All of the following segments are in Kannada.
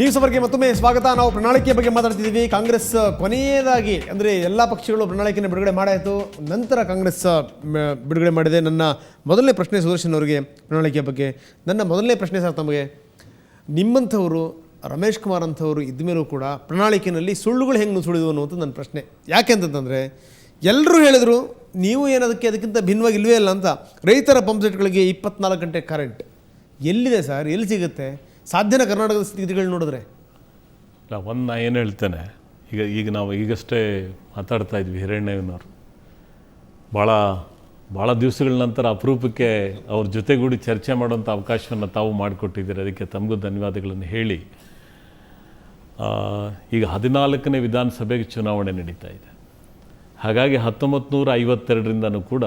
ನ್ಯೂಸ್ ಅವರಿಗೆ ಮತ್ತೊಮ್ಮೆ ಸ್ವಾಗತ. ನಾವು ಪ್ರಣಾಳಿಕೆ ಬಗ್ಗೆ ಮಾತಾಡ್ತಿದ್ದೀವಿ. ಕಾಂಗ್ರೆಸ್ ಕೊನೆಯದಾಗಿ ಅಂದರೆ ಎಲ್ಲ ಪಕ್ಷಗಳು ಪ್ರಣಾಳಿಕೆಯನ್ನು ಬಿಡುಗಡೆ ಮಾಡಾಯಿತು, ನಂತರ ಕಾಂಗ್ರೆಸ್ ಬಿಡುಗಡೆ ಮಾಡಿದೆ. ನನ್ನ ಮೊದಲನೇ ಪ್ರಶ್ನೆ ಸುದರ್ಶನ್ ಅವರಿಗೆ ಪ್ರಣಾಳಿಕೆ ಬಗ್ಗೆ. ನನ್ನ ಮೊದಲನೇ ಪ್ರಶ್ನೆ ಸರ್ ತಮಗೆ, ನಿಮ್ಮಂಥವರು ರಮೇಶ್ ಕುಮಾರ್ ಅಂಥವರು ಇದ್ದ ಮೇಲೂ ಕೂಡ ಪ್ರಣಾಳಿಕೆಯಲ್ಲಿ ಸುಳ್ಳುಗಳು ಹೆಂಗೆ ನುಸುಳಿದು ಅನ್ನುವಂಥ ನನ್ನ ಪ್ರಶ್ನೆ. ಯಾಕೆ ಅಂತಂದರೆ ಎಲ್ಲರೂ ಹೇಳಿದರು ನೀವು ಏನದಕ್ಕೆ ಅದಕ್ಕಿಂತ ಭಿನ್ನವಾಗಿ ಇಲ್ಲವೇ ಇಲ್ಲ ಅಂತ. ರೈತರ ಪಂಪ್ ಸೆಟ್ಗಳಿಗೆ 24 ಗಂಟೆ ಕರೆಂಟ್ ಎಲ್ಲಿದೆ ಸರ್? ಎಲ್ಲಿ ಸಿಗುತ್ತೆ? ಸಾಧ್ಯನ ಕರ್ನಾಟಕದ ಸ್ಥಿತಿಗಳು ನೋಡಿದ್ರೆ? ಇಲ್ಲ, ನಾ ಏನು ಹೇಳ್ತೇನೆ, ಈಗ ನಾವು ಈಗಷ್ಟೇ ಮಾತಾಡ್ತಾ ಇದ್ವಿ ಹಿರಣ್ಣಯ್ಯನವರು, ಭಾಳ ದಿವಸಗಳ ನಂತರ ಅಪರೂಪಕ್ಕೆ ಅವ್ರ ಜೊತೆಗೂಡಿ ಚರ್ಚೆ ಮಾಡುವಂಥ ಅವಕಾಶವನ್ನು ತಾವು ಮಾಡಿಕೊಟ್ಟಿದ್ದೀರಿ. ಅದಕ್ಕೆ ತಮಗೂ ಧನ್ಯವಾದಗಳನ್ನು ಹೇಳಿ, ಈಗ 14ನೇ ವಿಧಾನಸಭೆಗೆ ಚುನಾವಣೆ ನಡೀತಾ ಇದೆ. ಹಾಗಾಗಿ 1952ರಿಂದನೂ ಕೂಡ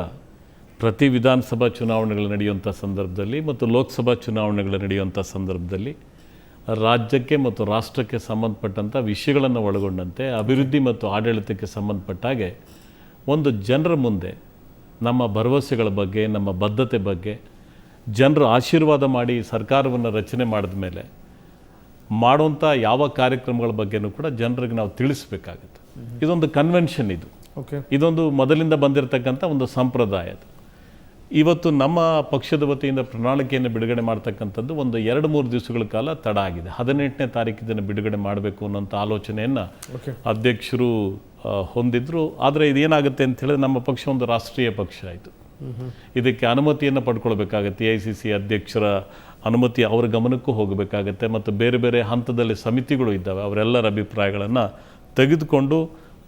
ಪ್ರತಿ ವಿಧಾನಸಭಾ ಚುನಾವಣೆಗಳು ನಡೆಯುವಂಥ ಸಂದರ್ಭದಲ್ಲಿ ಮತ್ತು ಲೋಕಸಭಾ ಚುನಾವಣೆಗಳು ನಡೆಯುವಂಥ ಸಂದರ್ಭದಲ್ಲಿ ರಾಜ್ಯಕ್ಕೆ ಮತ್ತು ರಾಷ್ಟ್ರಕ್ಕೆ ಸಂಬಂಧಪಟ್ಟಂಥ ವಿಷಯಗಳನ್ನು ಒಳಗೊಂಡಂತೆ ಅಭಿವೃದ್ಧಿ ಮತ್ತು ಆಡಳಿತಕ್ಕೆ ಸಂಬಂಧಪಟ್ಟ ಹಾಗೆ ಒಂದು ಜನರ ಮುಂದೆ ನಮ್ಮ ಭರವಸೆಗಳ ಬಗ್ಗೆ, ನಮ್ಮ ಬದ್ಧತೆ ಬಗ್ಗೆ ಜನರು ಆಶೀರ್ವಾದ ಮಾಡಿ ಸರ್ಕಾರವನ್ನು ರಚನೆ ಮಾಡಿದ ಮೇಲೆ ಮಾಡುವಂಥ ಯಾವ ಕಾರ್ಯಕ್ರಮಗಳ ಬಗ್ಗೆನೂ ಕೂಡ ಜನರಿಗೆ ನಾವು ತಿಳಿಸ್ಬೇಕಾಗುತ್ತೆ. ಇದೊಂದು ಕನ್ವೆನ್ಷನ್, ಇದೊಂದು ಮೊದಲಿಂದ ಬಂದಿರತಕ್ಕಂಥ ಒಂದು ಸಂಪ್ರದಾಯ. ಇವತ್ತು ನಮ್ಮ ಪಕ್ಷದ ವತಿಯಿಂದ ಪ್ರಣಾಳಿಕೆಯನ್ನು ಬಿಡುಗಡೆ ಮಾಡ್ತಕ್ಕಂಥದ್ದು ಒಂದು 2-3 ದಿವಸಗಳ ಕಾಲ ತಡ ಆಗಿದೆ. 18ನೇ ತಾರೀಕಿನ ಬಿಡುಗಡೆ ಮಾಡಬೇಕು ಅನ್ನೋಂಥ ಆಲೋಚನೆಯನ್ನು ಅಧ್ಯಕ್ಷರು ಹೊಂದಿದ್ರು. ಆದರೆ ಇದೇನಾಗುತ್ತೆ ಅಂತ ಹೇಳಿದ್ರೆ, ನಮ್ಮ ಪಕ್ಷ ಒಂದು ರಾಷ್ಟ್ರೀಯ ಪಕ್ಷ ಆಯಿತು. ಇದಕ್ಕೆ ಅನುಮತಿಯನ್ನು ಪಡ್ಕೊಳ್ಬೇಕಾಗತ್ತೆ. AICC ಅಧ್ಯಕ್ಷರ ಅನುಮತಿ ಅವರ ಗಮನಕ್ಕೂ ಹೋಗಬೇಕಾಗತ್ತೆ. ಮತ್ತು ಬೇರೆ ಬೇರೆ ಹಂತದಲ್ಲಿ ಸಮಿತಿಗಳು ಇದ್ದಾವೆ, ಅವರೆಲ್ಲರ ಅಭಿಪ್ರಾಯಗಳನ್ನು ತೆಗೆದುಕೊಂಡು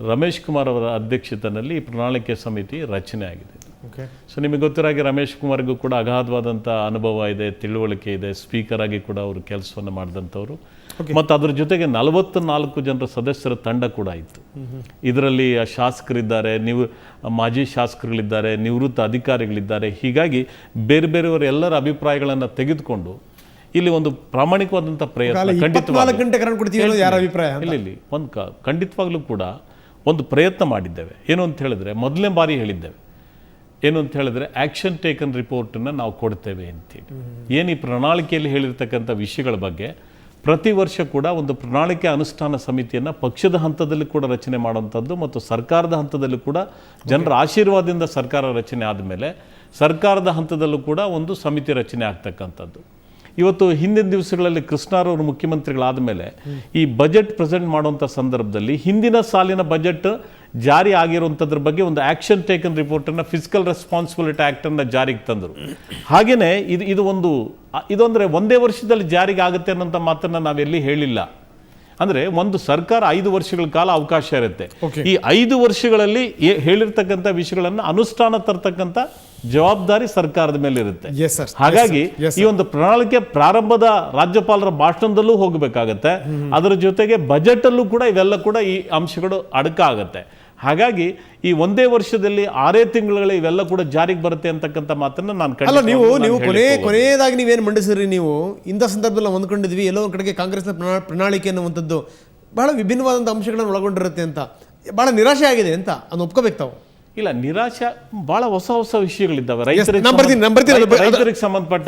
ರಮೇಶ್ ಕುಮಾರ್ ಅವರ ಅಧ್ಯಕ್ಷತೆಯಲ್ಲಿ ಈ ಪ್ರಣಾಳಿಕೆ ಸಮಿತಿ ರಚನೆ ಆಗಿದೆ. ಸೊ ನಿಮಗೆ ಗೊತ್ತಿರಾಗೆ ರಮೇಶ್ ಕುಮಾರ್ಗೂ ಕೂಡ ಅಗಾಧವಾದಂಥ ಅನುಭವ ಇದೆ, ತಿಳುವಳಿಕೆ ಇದೆ. ಸ್ಪೀಕರ್ ಆಗಿ ಕೂಡ ಅವರು ಕೆಲಸವನ್ನು ಮಾಡಿದಂಥವ್ರು. ಮತ್ತು ಅದ್ರ ಜೊತೆಗೆ 44 ಜನರ ಸದಸ್ಯರ ತಂಡ ಕೂಡ ಇತ್ತು. ಇದರಲ್ಲಿ ಶಾಸಕರಿದ್ದಾರೆ, ಮಾಜಿ ಶಾಸಕರುಗಳಿದ್ದಾರೆ, ನಿವೃತ್ತ ಅಧಿಕಾರಿಗಳಿದ್ದಾರೆ. ಹೀಗಾಗಿ ಬೇರೆ ಬೇರೆಯವರ ಎಲ್ಲರ ಅಭಿಪ್ರಾಯಗಳನ್ನು ತೆಗೆದುಕೊಂಡು ಇಲ್ಲಿ ಒಂದು ಪ್ರಾಮಾಣಿಕವಾದಂಥ ಪ್ರಯತ್ನ ಖಂಡಿತವಾಗ್ಲೂ ಕೂಡ ಒಂದು ಪ್ರಯತ್ನ ಮಾಡಿದ್ದೇವೆ. ಏನು ಅಂತ ಹೇಳಿದ್ರೆ, ಮೊದಲನೇ ಬಾರಿ ಹೇಳಿದ್ದೇವೆ ಏನು ಅಂತ ಹೇಳಿದ್ರೆ, ಆ್ಯಕ್ಷನ್ ಟೇಕನ್ ರಿಪೋರ್ಟನ್ನು ನಾವು ಕೊಡ್ತೇವೆ ಅಂತೇಳಿ. ಏನು ಈ ಪ್ರಣಾಳಿಕೆಯಲ್ಲಿ ಹೇಳಿರ್ತಕ್ಕಂಥ ವಿಷಯಗಳ ಬಗ್ಗೆ ಪ್ರತಿ ವರ್ಷ ಕೂಡ ಒಂದು ಪ್ರಣಾಳಿಕೆ ಅನುಷ್ಠಾನ ಸಮಿತಿಯನ್ನು ಪಕ್ಷದ ಹಂತದಲ್ಲಿ ಕೂಡ ರಚನೆ ಮಾಡುವಂಥದ್ದು ಮತ್ತು ಸರ್ಕಾರದ ಹಂತದಲ್ಲೂ ಕೂಡ ಜನರ ಆಶೀರ್ವಾದದಿಂದ ಸರ್ಕಾರ ರಚನೆ ಆದಮೇಲೆ ಸರ್ಕಾರದ ಹಂತದಲ್ಲೂ ಕೂಡ ಒಂದು ಸಮಿತಿ ರಚನೆ ಆಗ್ತಕ್ಕಂಥದ್ದು. ಇವತ್ತು ಹಿಂದಿನ ದಿವಸಗಳಲ್ಲಿ ಕೃಷ್ಣರವರು ಮುಖ್ಯಮಂತ್ರಿಗಳಾದ ಮೇಲೆ ಈ ಬಜೆಟ್ ಪ್ರೆಸೆಂಟ್ ಮಾಡುವಂಥ ಸಂದರ್ಭದಲ್ಲಿ ಹಿಂದಿನ ಸಾಲಿನ ಬಜೆಟ್ ಜಾರಿ ಆಗಿರುವಂಥದ್ರ ಬಗ್ಗೆ ಒಂದು ಆ್ಯಕ್ಷನ್ ಟೇಕನ್ ರಿಪೋರ್ಟನ್ನು, ಫಿಸಿಕಲ್ ರೆಸ್ಪಾನ್ಸಿಬಿಲಿಟಿ ಆ್ಯಕ್ಟನ್ನು ಜಾರಿಗೆ ತಂದರು. ಹಾಗೆಯೇ ಇದು ಅಂದರೆ ಒಂದೇ ವರ್ಷದಲ್ಲಿ ಜಾರಿಗೆ ಆಗುತ್ತೆ ಅನ್ನೋಂಥ ಮಾತನ್ನು ನಾವೆಲ್ಲಿ ಹೇಳಿಲ್ಲ. ಅಂದರೆ ಒಂದು ಸರ್ಕಾರ 5 ವರ್ಷಗಳ ಕಾಲ ಅವಕಾಶ ಇರುತ್ತೆ. ಈ 5 ವರ್ಷಗಳಲ್ಲಿ ಹೇಳಿರ್ತಕ್ಕಂಥ ವಿಷಯಗಳನ್ನು ಅನುಷ್ಠಾನ ತರ್ತಕ್ಕಂಥ ಜವಾಬ್ದಾರಿ ಸರ್ಕಾರದ ಮೇಲೆ ಇರುತ್ತೆ. ಹಾಗಾಗಿ ಈ ಒಂದು ಪ್ರಣಾಳಿಕೆ ಪ್ರಾರಂಭದ ರಾಜ್ಯಪಾಲರ ಭಾಷಣದಲ್ಲೂ ಹೋಗಬೇಕಾಗತ್ತೆ. ಅದರ ಜೊತೆಗೆ ಬಜೆಟ್ ಅಲ್ಲೂ ಕೂಡ ಇವೆಲ್ಲ ಕೂಡ ಈ ಅಂಶಗಳು ಅಡಕಾಗತ್ತೆ. ಹಾಗಾಗಿ ಈ ಒಂದೇ ವರ್ಷದಲ್ಲಿ 6 ತಿಂಗಳಲ್ಲಿ ಇವೆಲ್ಲ ಕೂಡ ಜಾರಿಗೆ ಬರುತ್ತೆ ಅಂತಕ್ಕಂಥ ಮಾತನ್ನ ನಾನು ನೀವು ಕೊನೆಯದಾಗಿ ನೀವೇನು ಮಂಡಿಸಿದ್ರಿ, ನೀವು ಇಂಥ ಸಂದರ್ಭದಲ್ಲಿ ಹೊಂದ್ಕೊಂಡಿದ್ವಿ, ಎಲ್ಲೋ ಒಂದು ಕಡೆಗೆ ಕಾಂಗ್ರೆಸ್ನ ಪ್ರಣಾಳಿಕೆ ಅನ್ನುವಂಥದ್ದು ಬಹಳ ವಿಭಿನ್ನವಾದಂಥ ಅಂಶಗಳನ್ನು ಒಳಗೊಂಡಿರುತ್ತೆ ಅಂತ ಬಹಳ ನಿರಾಶೆ ಆಗಿದೆ ಅಂತ ಅದನ್ನು ಒಪ್ಕೋಬೇಕು ತಾವು? ಇಲ್ಲ, ನಿರಾಶೆ, ಬಹಳ ಹೊಸ ವಿಷಯಗಳಿದ್ದಾವೆ ರೈತರಿಗೆ ಸಂಬಂಧಪಟ್ಟ.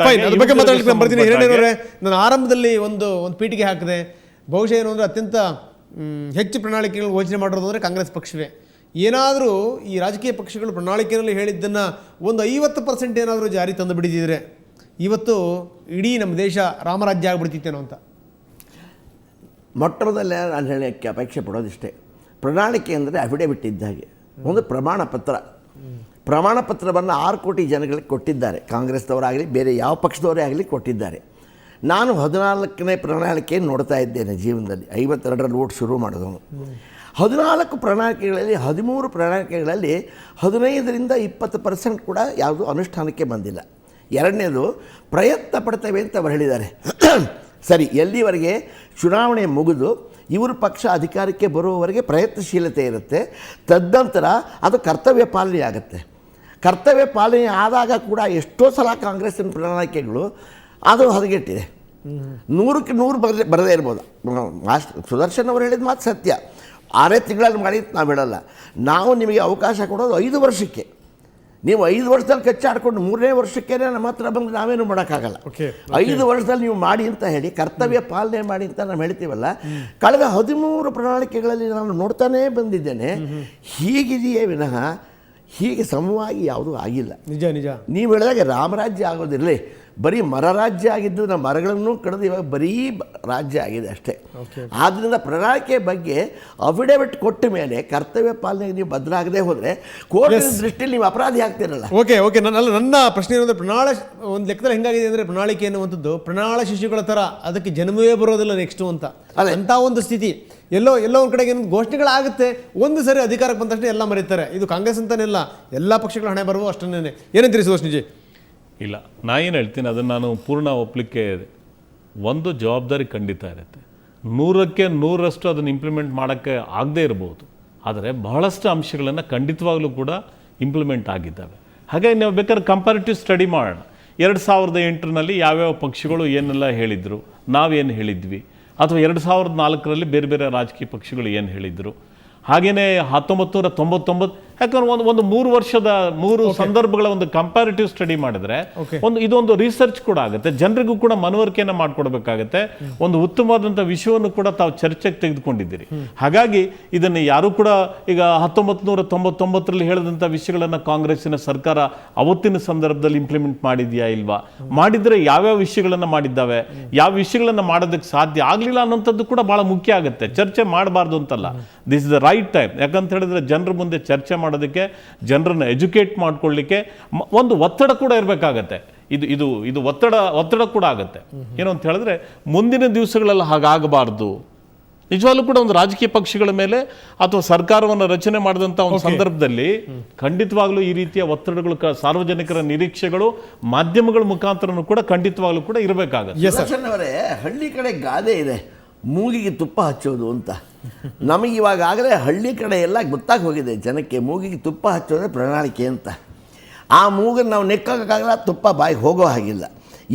ನಾನು ಆರಂಭದಲ್ಲಿ ಒಂದು ಪೀಠಿಗೆ ಹಾಕಿದೆ. ಬಹುಶಃ ಏನು ಅಂದರೆ ಅತ್ಯಂತ ಹೆಚ್ಚು ಪ್ರಣಾಳಿಕೆಗಳು ಘೋಷಣೆ ಮಾಡಿರೋದು ಅಂದರೆ ಕಾಂಗ್ರೆಸ್ ಪಕ್ಷವೇ. ಏನಾದರೂ ಈ ರಾಜಕೀಯ ಪಕ್ಷಗಳು ಪ್ರಣಾಳಿಕೆಯಲ್ಲಿ ಹೇಳಿದ್ದನ್ನು ಒಂದು 50% ಏನಾದರೂ ಜಾರಿ ತಂದು ಬಿಡಿದಿದ್ರೆ ಇವತ್ತು ಇಡೀ ನಮ್ಮ ದೇಶ ರಾಮರಾಜ್ಯ ಆಗಿಬಿಡ್ತಿತ್ತೇನೋ ಅಂತ. ಮೊಟ್ಟಮೊದಲೇ ನಾನು ಹೇಳೋಕ್ಕೆ ಅಪೇಕ್ಷೆ ಪಡೋದಿಷ್ಟೇ, ಪ್ರಣಾಳಿಕೆ ಅಂದರೆ ಅಫಿಡೇವಿಟ್ ಇದ್ದ ಹಾಗೆ ಒಂದು ಪ್ರಮಾಣ ಪತ್ರವನ್ನು 6 ಕೋಟಿ ಜನಗಳಿಗೆ ಕೊಟ್ಟಿದ್ದಾರೆ. ಕಾಂಗ್ರೆಸ್ದವರಾಗಲಿ ಬೇರೆ ಯಾವ ಪಕ್ಷದವರೇ ಆಗಲಿ ಕೊಟ್ಟಿದ್ದಾರೆ. ನಾನು 14ನೇ ಪ್ರಣಾಳಿಕೆಯನ್ನು ನೋಡ್ತಾ ಇದ್ದೇನೆ ಜೀವನದಲ್ಲಿ. 52ರಲ್ಲಿ ಓಟ್ ಶುರು ಮಾಡಿದವನು. 14 ಪ್ರಣಾಳಿಕೆಗಳಲ್ಲಿ 13 ಪ್ರಣಾಳಿಕೆಗಳಲ್ಲಿ 15ರಿಂದ 20% ಕೂಡ ಯಾವುದೂ ಅನುಷ್ಠಾನಕ್ಕೆ ಬಂದಿಲ್ಲ. ಎರಡನೇದು, ಪ್ರಯತ್ನ ಪಡ್ತೇವೆ ಅಂತ ಅವರು ಹೇಳಿದ್ದಾರೆ. ಸರಿ, ಎಲ್ಲಿವರೆಗೆ ಚುನಾವಣೆ ಮುಗಿದು ಇವರು ಪಕ್ಷ ಅಧಿಕಾರಕ್ಕೆ ಬರುವವರೆಗೆ ಪ್ರಯತ್ನಶೀಲತೆ ಇರುತ್ತೆ. ತದನಂತರ ಅದು ಕರ್ತವ್ಯ ಪಾಲನೆ ಆಗುತ್ತೆ. ಕರ್ತವ್ಯ ಪಾಲನೆ ಆದಾಗ ಕೂಡ ಎಷ್ಟೋ ಸಲ ಕಾಂಗ್ರೆಸ್ಸಿನ ಪ್ರಣಾಳಿಕೆಗಳು ಅದು ಹದಗೆಟ್ಟಿದೆ. 100ಕ್ಕೆ 100 ಬರದೇ ಇರ್ಬೋದು. ಸುದರ್ಶನ್ ಅವರು ಹೇಳಿದ ಮಾತು ಸತ್ಯ. 6 ತಿಂಗಳಲ್ಲಿ ಮಾಡಿ ನಾವು ಬಿಡಲ್ಲ. ನಾವು ನಿಮಗೆ ಅವಕಾಶ ಕೊಡೋದು 5 ವರ್ಷಕ್ಕೆ. ನೀವು 5 ವರ್ಷದಲ್ಲಿ ಕಚ್ಚಾಡ್ಕೊಂಡು 3ನೇ ವರ್ಷಕ್ಕೆ ನಮ್ಮ ಹತ್ರ ಬಂದು ನಾವೇನು ಮಾಡೋಕ್ಕಾಗಲ್ಲ. Okay. 5 ವರ್ಷದಲ್ಲಿ ನೀವು ಮಾಡಿ ಅಂತ ಹೇಳಿ ಕರ್ತವ್ಯ ಪಾಲನೆ ಮಾಡಿ ಅಂತ ನಾವು ಹೇಳ್ತೀವಲ್ಲ. ಕಳೆದ 13 ಪ್ರಣಾಳಿಕೆಗಳಲ್ಲಿ ನಾನು ನೋಡ್ತಾನೇ ಬಂದಿದ್ದೇನೆ, ಹೀಗಿದೆಯೇ ವಿನಃ ಹೀಗೆ ಸಮವಾಗಿ ಯಾವುದೂ ಆಗಿಲ್ಲ. ನಿಜ ನಿಜ. ನೀವು ಹೇಳಿದಾಗೆ ರಾಮರಾಜ್ಯ ಆಗೋದಿರಲಿ, ಬರೀ ಮರ ರಾಜ್ಯ ಆಗಿದ್ದು ನಮ್ಮ ಮರಗಳನ್ನು ಕಡಿದು ಇವಾಗ ಬರೀ ರಾಜ್ಯ ಆಗಿದೆ ಅಷ್ಟೇ. ಆದ್ದರಿಂದ ಪ್ರಣಾಳಿಕೆ ಬಗ್ಗೆ ಅಫಿಡವಿಟ್ ಕೊಟ್ಟ ಮೇಲೆ ಕರ್ತವ್ಯ ಪಾಲನೆಗೆ ನೀವು ಬದ್ಧರಾಗದೆ ಹೋದರೆ ಕೋರ್ಟಿನ ದೃಷ್ಟಿಯಲ್ಲಿ ನೀವು ಅಪರಾಧಿ ಆಗ್ತೀರಲ್ಲ. ಓಕೆ ನನ್ನ ಪ್ರಶ್ನೆ ಏನಂದ್ರೆ ಒಂದು ಲೆಕ್ಕದಲ್ಲಿ ಹೆಂಗಾಗಿದೆ ಅಂದರೆ ಪ್ರಣಾಳಿಕೆ ಅನ್ನುವಂಥದ್ದು ಪ್ರಣಾಳ ಶಿಶುಗಳ ಥರ ಅದಕ್ಕೆ ಜನ್ಮವೇ ಬರೋದಿಲ್ಲ ನೆಕ್ಸ್ಟು ಅಂತ ಅಂಥ ಒಂದು ಸ್ಥಿತಿ. ಎಲ್ಲೋ ಒಂದು ಕಡೆಗೆ ಏನೊಂದು ಘೋಷಣೆಗಳಾಗುತ್ತೆ, ಒಂದು ಸರಿ ಅಧಿಕಾರಕ್ಕೆ ಬಂದ ತಕ್ಷಣ ಎಲ್ಲ ಮರೀತಾರೆ. ಇದು ಕಾಂಗ್ರೆಸ್ ಅಂತಾನೆಲ್ಲ, ಎಲ್ಲ ಪಕ್ಷಗಳ ಹಣೆ ಬರುವ ಅಷ್ಟನ್ನೇ. ಏನಂತೀರಿ ಸುದರ್ಶನ್ಜಿ? ಇಲ್ಲ, ನಾ ಏನು ಹೇಳ್ತೀನಿ ಅದನ್ನು ನಾನು ಪೂರ್ಣ ಒಪ್ಪಲಿಕ್ಕೆ ಒಂದು ಜವಾಬ್ದಾರಿ ಖಂಡಿತ ಇರುತ್ತೆ. 100ಕ್ಕೆ 100ರಷ್ಟು ಅದನ್ನು ಇಂಪ್ಲಿಮೆಂಟ್ ಮಾಡೋಕ್ಕೆ ಆಗದೇ ಇರ್ಬೋದು, ಆದರೆ ಬಹಳಷ್ಟು ಅಂಶಗಳನ್ನು ಖಂಡಿತವಾಗ್ಲೂ ಕೂಡ ಇಂಪ್ಲಿಮೆಂಟ್ ಆಗಿದ್ದಾವೆ. ಹಾಗಾಗಿ ನಾವು ಬೇಕಾದ್ರೆ ಕಂಪ್ಯಾರಿಟಿವ್ ಸ್ಟಡಿ ಮಾಡೋಣ. 2008ರಲ್ಲಿ ಯಾವ್ಯಾವ ಪಕ್ಷಗಳು ಏನೆಲ್ಲ ಹೇಳಿದರು, ನಾವೇನು ಹೇಳಿದ್ವಿ, ಅಥವಾ 2004ರಲ್ಲಿ ಬೇರೆ ಬೇರೆ ರಾಜಕೀಯ ಪಕ್ಷಗಳು ಏನು ಹೇಳಿದರು. ಹಾಗೆಯೇ 1999, ಯಾಕಂದ್ರೆ ಒಂದು 3 ವರ್ಷದ 3 ಸಂದರ್ಭಗಳ ಒಂದು ಕಂಪ್ಯಾರಿಟಿವ್ ಸ್ಟಡಿ ಮಾಡಿದ್ರೆ ಇದೊಂದು ರಿಸರ್ಚ್ ಕೂಡ ಆಗುತ್ತೆ, ಜನರಿಗೂ ಕೂಡ ಮನವರಿಕೆಯನ್ನು ಮಾಡಿಕೊಡ್ಬೇಕಾಗತ್ತೆ. ಒಂದು ಉತ್ತಮವಾದಂಥ ವಿಷಯವನ್ನು ಕೂಡ ತಾವು ಚರ್ಚೆಗೆ ತೆಗೆದುಕೊಂಡಿದ್ದೀರಿ. ಹಾಗಾಗಿ ಇದನ್ನು ಯಾರು ಕೂಡ ಈಗ 1999ರಲ್ಲಿ ಹೇಳಿದಂಥ ವಿಷಯಗಳನ್ನು ಕಾಂಗ್ರೆಸ್ಸಿನ ಸರ್ಕಾರ ಅವತ್ತಿನ ಸಂದರ್ಭದಲ್ಲಿ ಇಂಪ್ಲಿಮೆಂಟ್ ಮಾಡಿದೆಯಾ ಇಲ್ವಾ, ಮಾಡಿದರೆ ಯಾವ್ಯಾವ ವಿಷಯಗಳನ್ನು ಮಾಡಿದ್ದಾವೆ, ಯಾವ ವಿಷಯಗಳನ್ನು ಮಾಡೋದಕ್ಕೆ ಸಾಧ್ಯ ಆಗಲಿಲ್ಲ ಅನ್ನೋಂಥದ್ದು ಕೂಡ ಬಹಳ ಮುಖ್ಯ ಆಗುತ್ತೆ. ಚರ್ಚೆ ಮಾಡಬಾರ್ದು ಅಂತಲ್ಲ, this is the right time. ಯಾಕಂತ ಹೇಳಿದ್ರೆ ಜನರ ಮುಂದೆ ಚರ್ಚೆ ಮಾಡೋದಕ್ಕೆ, ಜನರನ್ನು ಎಜುಕೇಟ್ ಮಾಡ್ಕೊಳ್ಳಿಕ್ಕೆ ಒಂದು ಒತ್ತಡ ಕೂಡ ಇರಬೇಕಾಗತ್ತೆ. ಇದು ಒತ್ತಡ ಕೂಡ ಆಗುತ್ತೆ. ಏನು ಅಂತ ಹೇಳಿದ್ರೆ ಮುಂದಿನ ದಿವಸಗಳಲ್ಲಿ ಹಾಗಾಗಬಾರ್ದು. ನಿಜವಾಗ್ಲೂ ಕೂಡ ಒಂದು ರಾಜಕೀಯ ಪಕ್ಷಗಳ ಮೇಲೆ ಅಥವಾ ಸರ್ಕಾರವನ್ನು ರಚನೆ ಮಾಡಿದಂಥ ಒಂದು ಸಂದರ್ಭದಲ್ಲಿ ಖಂಡಿತವಾಗ್ಲೂ ಈ ರೀತಿಯ ಒತ್ತಡಗಳು, ಸಾರ್ವಜನಿಕರ ನಿರೀಕ್ಷೆಗಳು ಮಾಧ್ಯಮಗಳ ಮುಖಾಂತರನೂ ಕೂಡ ಖಂಡಿತವಾಗ್ಲೂ ಕೂಡ ಇರಬೇಕಾಗುತ್ತೆ. ಅವರೇ, ಹಳ್ಳಿ ಕಡೆ ಗಾದೆ ಇದೆ, ಮೂಗಿಗೆ ತುಪ್ಪ ಹಚ್ಚೋದು ಅಂತ. ನಮಗೆ ಇವಾಗಲೇ ಹಳ್ಳಿ ಕಡೆ ಎಲ್ಲ ಗೊತ್ತಾಗಿ ಹೋಗಿದೆ ಜನಕ್ಕೆ, ಮೂಗಿಗೆ ತುಪ್ಪ ಹಚ್ಚೋದ್ರೆ ಪ್ರಣಾಳಿಕೆ ಅಂತ. ಆ ಮೂಗನ್ನು ನಾವು ನೆಕ್ಕೋಕ್ಕಾಗಲ್ಲ, ತುಪ್ಪ ಬಾಯಿಗೆ ಹೋಗೋ ಹಾಗಿಲ್ಲ.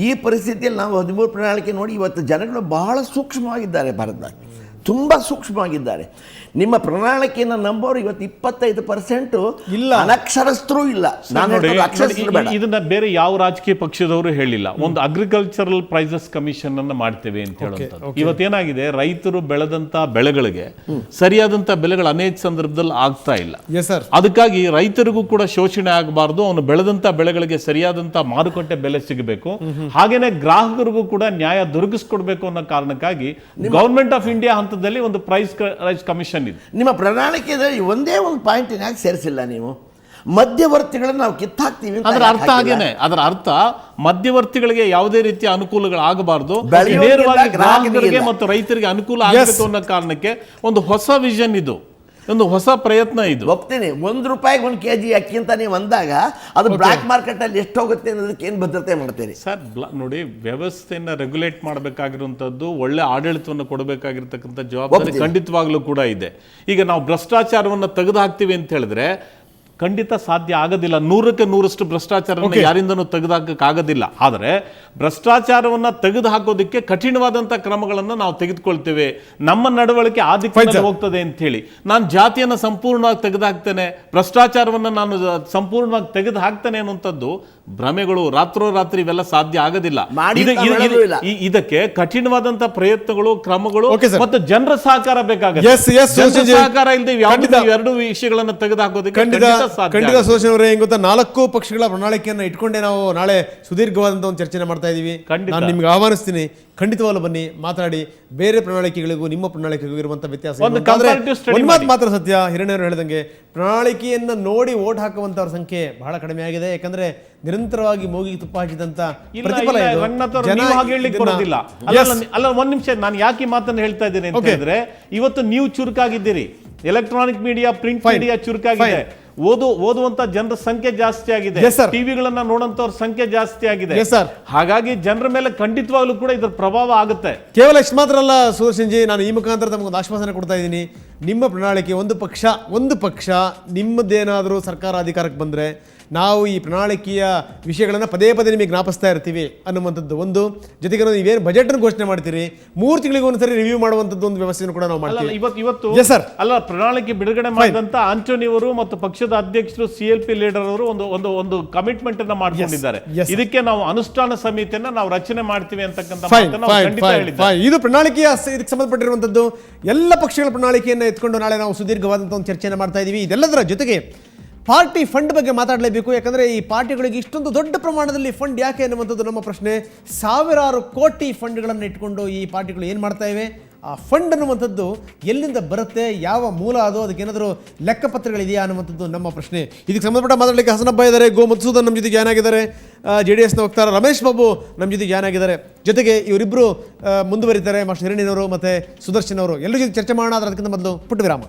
ಈ ಪರಿಸ್ಥಿತಿಯಲ್ಲಿ ನಾವು 13 ಪ್ರಣಾಳಿಕೆ ನೋಡಿ ಇವತ್ತು ಜನಗಳು ಬಹಳ ಸೂಕ್ಷ್ಮವಾಗಿದ್ದಾರೆ, ಭಾರತದಾಗ ತುಂಬ ಸೂಕ್ಷ್ಮವಾಗಿದ್ದಾರೆ. ನಿಮ್ಮ ಪ್ರಣಾಳಿಕೆಯನ್ನು ನಂಬೋರು ಇವತ್ತು 25% ಇಲ್ಲ, ಅನಕ್ಷರಸ್ಥರು ಇಲ್ಲ. ಇದನ್ನ ಬೇರೆ ಯಾವ ರಾಜಕೀಯ ಪಕ್ಷದವರು ಹೇಳಿಲ್ಲ. ಒಂದು ಅಗ್ರಿಕಲ್ಚರಲ್ ಪ್ರೈಸಸ್ ಕಮಿಷನ್ ಅನ್ನ ಮಾಡ್ತೇವೆ ಅಂತ ಹೇಳುವಂಥದ್ದು. ಇವತ್ತೇನಾಗಿದೆ, ರೈತರು ಬೆಳೆದಂತ ಬೆಳೆಗಳಿಗೆ ಸರಿಯಾದಂತ ಬೆಲೆಗಳು ಅನೇಕ ಸಂದರ್ಭದಲ್ಲಿ ಆಗ್ತಾ ಇಲ್ಲ. ಅದಕ್ಕಾಗಿ ರೈತರಿಗೂ ಕೂಡ ಶೋಷಣೆ ಆಗಬಾರ್ದು, ಅವನು ಬೆಳೆದಂತ ಬೆಳೆಗಳಿಗೆ ಸರಿಯಾದಂತ ಮಾರುಕಟ್ಟೆ ಬೆಲೆ ಸಿಗಬೇಕು, ಹಾಗೇನೆ ಗ್ರಾಹಕರಿಗೂ ಕೂಡ ನ್ಯಾಯ ದೊರಕಿಸ್ಕೊಡ್ಬೇಕು ಅನ್ನೋ ಕಾರಣಕ್ಕಾಗಿ ಗವರ್ಮೆಂಟ್ ಆಫ್ ಇಂಡಿಯಾ ಹಂತದಲ್ಲಿ ಒಂದು ಪ್ರೈಸ್ ಕಮಿಷನ್ ಇದೆ. ನಿಮ್ಮ ಪ್ರಣಾಳಿಕೆಯಲ್ಲಿ ಒಂದೇ ಒಂದು ಪಾಯಿಂಟ್ ಯಾಕೆ ಸೇರಿಸಿಲ್ಲ ನೀವು? ಮಧ್ಯವರ್ತಿಗಳನ್ನು ನಾವು ಕಿತ್ತಾಕ್ತೀವಿ. ಅದರ ಅರ್ಥ ಹಾಗೇನೆ, ಅದರ ಅರ್ಥ ಮಧ್ಯವರ್ತಿಗಳಿಗೆ ಯಾವುದೇ ರೀತಿಯ ಅನುಕೂಲಗಳು ಆಗಬಾರದು, ನೇರವಾಗಿ ಗ್ರಾಹಕರಿಗೆ ಮತ್ತು ರೈತರಿಗೆ ಅನುಕೂಲ ಆಗಬೇಕು ಅನ್ನೋ ಕಾರಣಕ್ಕೆ ಒಂದು ಹೊಸ ವಿಷನ್, ಇದು ಒಂದು ಹೊಸ ಪ್ರಯತ್ನ. ಇದು ಒಪ್ತೀನಿ, ₹1 1 kg ಅಕ್ಕಿ ಅಂತ ನೀವು ಅಂದಾಗ ಅದು ಬ್ಲಾಕ್ ಮಾರ್ಕೆಟ್ ಅಲ್ಲಿ ಎಷ್ಟು ಹೋಗುತ್ತೆ ಅನ್ನೋದಕ್ಕೆ ಏನು ಭದ್ರತೆ ಮಾಡ್ತೀರಿ ಸರ್? ನೋಡಿ, ವ್ಯವಸ್ಥೆಯನ್ನು ರೆಗ್ಯುಲೇಟ್ ಮಾಡಬೇಕಾಗಿರುವಂಥದ್ದು, ಒಳ್ಳೆ ಆಡಳಿತವನ್ನು ಕೊಡಬೇಕಾಗಿರ್ತಕ್ಕಂಥ ಜವಾಬ್ದಾರಿ ಖಂಡಿತವಾಗ್ಲೂ ಕೂಡ ಇದೆ. ಈಗ ನಾವು ಭ್ರಷ್ಟಾಚಾರವನ್ನು ತೆಗೆದು ಹಾಕ್ತೀವಿ ಅಂತ ಹೇಳಿದ್ರೆ ಖಂಡಿತ ಸಾಧ್ಯ ಆಗೋದಿಲ್ಲ. 100ಕ್ಕೆ 100ರಷ್ಟು ಭ್ರಷ್ಟಾಚಾರವನ್ನು ಯಾರಿಂದನೂ ತೆಗೆದುಹಾಕಕ್ಕಾಗೋದಿಲ್ಲ. ಆದರೆ ಭ್ರಷ್ಟಾಚಾರವನ್ನು ತೆಗೆದು ಹಾಕೋದಕ್ಕೆ ಕಠಿಣವಾದಂಥ ಕ್ರಮಗಳನ್ನು ನಾವು ತೆಗೆದುಕೊಳ್ತೇವೆ. ನಮ್ಮ ನಡವಳಿಕೆ ಆ ದಿಕ್ಕಿನಲ್ಲಿ ಹೋಗ್ತದೆ ಅಂತ ಹೇಳಿ ನಾನು ಜಾತಿಯನ್ನು ಸಂಪೂರ್ಣವಾಗಿ ತೆಗೆದುಹಾಕ್ತೇನೆ, ಭ್ರಷ್ಟಾಚಾರವನ್ನು ನಾನು ಸಂಪೂರ್ಣವಾಗಿ ತೆಗೆದು ಹಾಕ್ತೇನೆ ಅನ್ನುವಂಥದ್ದು ಭ್ರಮೆಗಳು. ರಾತ್ರೋರಾತ್ರಿ ಇವೆಲ್ಲ ಸಾಧ್ಯ ಆಗೋದಿಲ್ಲ. ಇದಕ್ಕೆ ಕಠಿಣವಾದಂಥ ಪ್ರಯತ್ನಗಳು, ಕ್ರಮಗಳು ಮತ್ತು ಜನರ ಸಹಕಾರ ಬೇಕಾಗುತ್ತೆ. ಸಹಕಾರ ಇಲ್ಲದೆ ಎರಡು ವಿಷಯಗಳನ್ನು ತೆಗೆದು ಹಾಕೋದಕ್ಕೆ ಖಂಡಿತ. ಸುದರ್ಶನ್ ಅವರೇ, ಹೆಂಗ್ ಗೊತ್ತಾ, 4 ಪಕ್ಷಗಳ ಪ್ರಣಾಳಿಕೆಯನ್ನು ಇಟ್ಕೊಂಡೆ ನಾವು ನಾಳೆ ಸುದೀರ್ಘವಾದಂಥ ಒಂದು ಚರ್ಚೆನ ಮಾಡ್ತಾ ಇದೀವಿ. ನಾನು ನಿಮ್ಗೆ ಆಹ್ವಾನಿಸ್ತೀನಿ, ಖಂಡಿತವಾಗ್ಲೂ ಬನ್ನಿ, ಮಾತಾಡಿ. ಬೇರೆ ಪ್ರಣಾಳಿಕೆಗಳಿಗೂ ನಿಮ್ಮ ಪ್ರಣಾಳಿಕೆಗೂ ಇರುವಂಥ ವ್ಯತ್ಯಾಸ ಮಾತ್ರ ಸತ್ಯ. ಹಿರಣ್ಯವರು ಹೇಳಿದಂಗೆ ಪ್ರಣಾಳಿಕೆಯನ್ನು ನೋಡಿ ಓಟ್ ಹಾಕುವಂಥವ್ರ ಸಂಖ್ಯೆ ಬಹಳ ಕಡಿಮೆ ಆಗಿದೆ. ಯಾಕಂದ್ರೆ ನಿರಂತರವಾಗಿ ಮೂಗಿಗೆ ತುಪ್ಪ ಹಾಕಿದಂತ ಪ್ರತಿಫಲ ಅಲ್ಲ. ಒಂದ್ ನಿಮಿಷ, ನಾನು ಯಾಕೆ ಮಾತನ್ನು ಹೇಳ್ತಾ ಇದ್ದೇನೆ ಅಂತ ಹೇಳಿದ್ರೆ, ಇವತ್ತು ನೀವು ಚುರುಕಾಗಿದ್ದೀರಿ, ಎಲೆಕ್ಟ್ರಾನಿಕ್ ಮೀಡಿಯಾ, ಪ್ರಿಂಟ್ ಮೀಡಿಯಾ ಚುರುಕಾಗಿದೆ, ಓದುವಂತ ಜನರ ಸಂಖ್ಯೆ ಜಾಸ್ತಿ ಆಗಿದೆ, ಟಿವಿಗಳನ್ನ ನೋಡುವಂತವ್ರ ಸಂಖ್ಯೆ ಜಾಸ್ತಿ ಆಗಿದೆ. ಹಾಗಾಗಿ ಜನರ ಮೇಲೆ ಖಂಡಿತವಾಗ್ಲೂ ಕೂಡ ಇದರ ಪ್ರಭಾವ ಆಗುತ್ತೆ. ಕೇವಲ ಇಷ್ಟು ಮಾತ್ರ ಅಲ್ಲ ಸುದರ್ಶನ್ ಜಿ, ನಾನು ಈ ಮುಖಾಂತರ ತಮಗೊಂದು ಆಶ್ವಾಸನೆ ಕೊಡ್ತಾ ಇದ್ದೀನಿ. ನಿಮ್ಮ ಪ್ರಣಾಳಿಕೆ ಒಂದು ಪಕ್ಷ ನಿಮ್ಮದೇನಾದರೂ ಸರ್ಕಾರ ಅಧಿಕಾರಕ್ಕೆ ಬಂದರೆ ನಾವು ಈ ಪ್ರಣಾಳಿಕೆಯ ವಿಷಯಗಳನ್ನು ಪದೇ ಪದೇ ನಿಮಗೆ ಜ್ಞಾಪಿಸ್ತಾ ಇರ್ತೀವಿ ಅನ್ನುವಂಥದ್ದು ಒಂದು. ಜೊತೆಗೆ ನೀವೇನು ಬಜೆಟನ್ನು ಘೋಷಣೆ ಮಾಡ್ತೀರಿ 3 ತಿಂಗಳಿಗೆ ಒಂದ್ಸರಿ ರಿವ್ಯೂ ಮಾಡುವಂಥದ್ದು ಒಂದು ವ್ಯವಸ್ಥೆಯನ್ನು ಕೂಡ ನಾವು ಮಾಡ್ತೀವಿ. ಇವತ್ತು Yes, sir. ಅಲ್ಲ, ಪ್ರಣಾಳಿಕೆ ಬಿಡುಗಡೆ ಮಾಡಿದಂತ ಆಂಟೋನಿ ಅವರು ಮತ್ತು ಪಕ್ಷದ ಅಧ್ಯಕ್ಷರು CLP ಲೀಡರ್ ಅವರು ಒಂದು ಕಮಿಟ್ಮೆಂಟ್ ಅನ್ನ ಮಾಡ್ಕೊಂಡಿದ್ದಾರೆ. Yes, sir. ಇದಕ್ಕೆ ನಾವು ಅನುಷ್ಠಾನ ಸಮಿತಿಯನ್ನ ನಾವು ರಚನೆ ಮಾಡ್ತೀವಿ ಅಂತಕ್ಕಂಥ Fine, ಮಾತನ್ನ ಅವ್ರು fine, ಖಂಡಿತ fine, ಹೇಳಿದ್ದಾರೆ. fine. ಇದು ಪ್ರಣಾಳಿಕೆಯ ಇದಕ್ಕೆ ಸಂಬಂಧಪಟ್ಟಿರುವಂಥದ್ದು. ಎಲ್ಲ ಪಕ್ಷಗಳ ಪ್ರಣಾಳಿಕೆಯನ್ನು ಎತ್ಕೊಂಡು ನಾಳೆ ನಾವು ಸುದೀರ್ಘವಾದಂಥ ಒಂದು ಚರ್ಚೆಯನ್ನು ಮಾಡ್ತಾ ಇದ್ದೀವಿ. ಇದೆಲ್ಲದರ ಜೊತೆಗೆ ಪಾರ್ಟಿ ಫಂಡ್ ಬಗ್ಗೆ ಮಾತಾಡಲೇಬೇಕು. ಯಾಕಂದರೆ ಈ ಪಾರ್ಟಿಗಳಿಗೆ ಇಷ್ಟೊಂದು ದೊಡ್ಡ ಪ್ರಮಾಣದಲ್ಲಿ ಫಂಡ್ ಯಾಕೆ ಅನ್ನುವಂಥದ್ದು ನಮ್ಮ ಪ್ರಶ್ನೆ. ಸಾವಿರಾರು ಕೋಟಿ ಫಂಡ್ಗಳನ್ನು ಇಟ್ಕೊಂಡು ಈ ಪಾರ್ಟಿಗಳು ಏನು ಮಾಡ್ತಾ ಇವೆ, ಆ ಫಂಡ್ ಅನ್ನುವಂಥದ್ದು ಎಲ್ಲಿಂದ ಬರುತ್ತೆ, ಯಾವ ಮೂಲ ಅದು, ಅದಕ್ಕೇನಾದರೂ ಲೆಕ್ಕಪತ್ರಗಳಿದೆಯಾ ಅನ್ನುವಂಥದ್ದು ನಮ್ಮ ಪ್ರಶ್ನೆ. ಇದಕ್ಕೆ ಸಂಬಂಧಪಟ್ಟ ಮಾತಾಡಲಿಕ್ಕೆ ಹಸನಬ್ಬ ಇದ್ದಾರೆ, ಗೋ ಮಧುಸೂದನ್ ನಮ್ಮ ಜೊತೆಗೆ ಏನಾಗಿದ್ದಾರೆ, JDSನ ವಕ್ತಾರ ರಮೇಶ್ ಬಾಬು ನಮ್ಮ ಜೊತೆಗೆ ಏನಾಗಿದ್ದಾರೆ. ಜೊತೆಗೆ ಇವರಿಬ್ಬರು ಮುಂದುವರಿತಾರೆ, ಮಾಸ್ಟರ್ ಹಿರಣ್ಯನವರು ಮತ್ತು ಸುದರ್ಶನ್ ಅವರು. ಎಲ್ಲರ ಜೊತೆ ಚರ್ಚೆ ಮಾಡೋಣ. ಅದಕ್ಕಿಂತ ಮೊದಲು ಪುಟ್ಟ ವಿರಾಮ.